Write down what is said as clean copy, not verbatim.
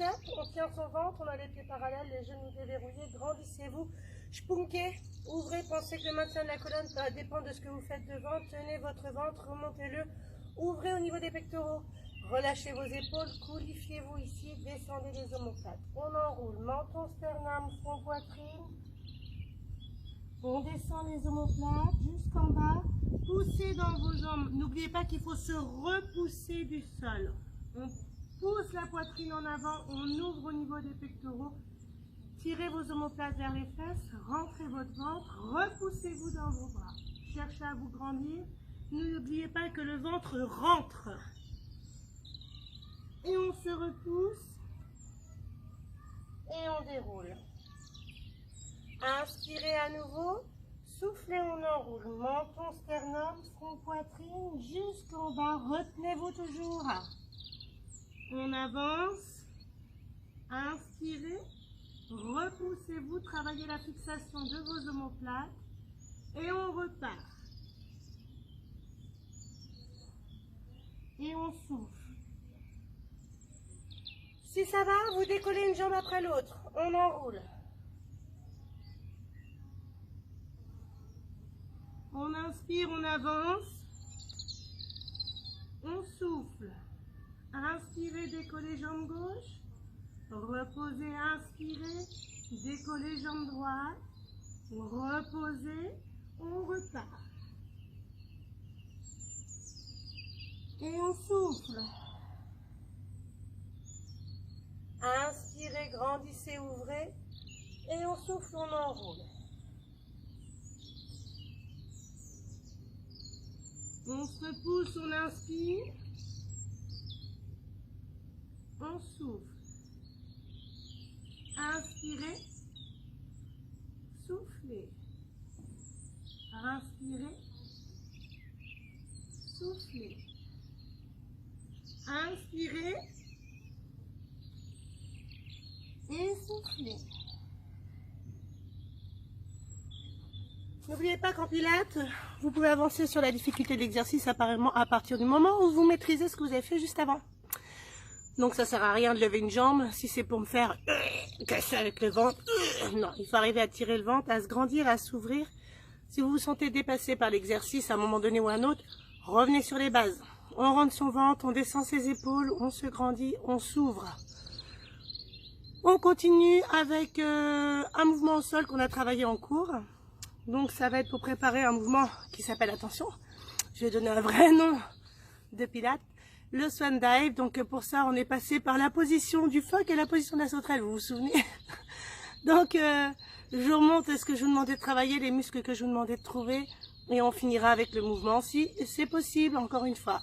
cercle, on tient son ventre, on a les pieds parallèles, les genoux déverrouillés, grandissez-vous, spunkez, ouvrez, pensez que le maintien de la colonne dépend de ce que vous faites devant, tenez votre ventre, remontez-le, ouvrez au niveau des pectoraux, relâchez vos épaules, coulifiez-vous ici, descendez les omoplates, on enroule, menton, sternum, front, poitrine, on descend les omoplates jusqu'en bas, poussez dans vos jambes, n'oubliez pas qu'il faut se repousser du sol, on pousse la poitrine en avant, on ouvre au niveau des pectoraux, tirez vos omoplates vers les fesses, rentrez votre ventre, repoussez-vous dans vos bras, cherchez à vous grandir, n'oubliez pas que le ventre rentre, et on se repousse, et on déroule. Inspirez à nouveau, soufflez, on enroule, menton, sternum, front, poitrine, jusqu'en bas, retenez-vous toujours. On avance, inspirez, repoussez-vous, travaillez la fixation de vos omoplates et on repart. Et on souffle. Si ça va, vous décollez une jambe après l'autre, on enroule. On inspire, on avance, on souffle. Inspirez, décollez jambe gauche, reposez, inspirez, décollez jambe droite, reposez, on repart. Et on souffle. Inspirez, grandissez, ouvrez, et on souffle, on enroule. On se repousse, on inspire. On souffle. Inspirez. Soufflez. Inspirez. Soufflez. Inspirez. Et soufflez. N'oubliez pas qu'en pilates, vous pouvez avancer sur la difficulté de l'exercice apparemment à partir du moment où vous maîtrisez ce que vous avez fait juste avant. Donc ça sert à rien de lever une jambe si c'est pour me faire casser avec le ventre. Non, il faut arriver à tirer le ventre, à se grandir, à s'ouvrir. Si vous vous sentez dépassé par l'exercice à un moment donné ou à un autre, revenez sur les bases. On rentre son ventre, on descend ses épaules, on se grandit, on s'ouvre. On continue avec un mouvement au sol qu'on a travaillé en cours. Donc ça va être pour préparer un mouvement qui s'appelle, attention, je vais donner un vrai nom de pilates, le swan dive. Donc pour ça on est passé par la position du phoque et la position de la sauterelle, vous vous souvenez? Donc je remonte à ce que je vous demandais de travailler, les muscles que je vous demandais de trouver, et on finira avec le mouvement si c'est possible, encore une fois.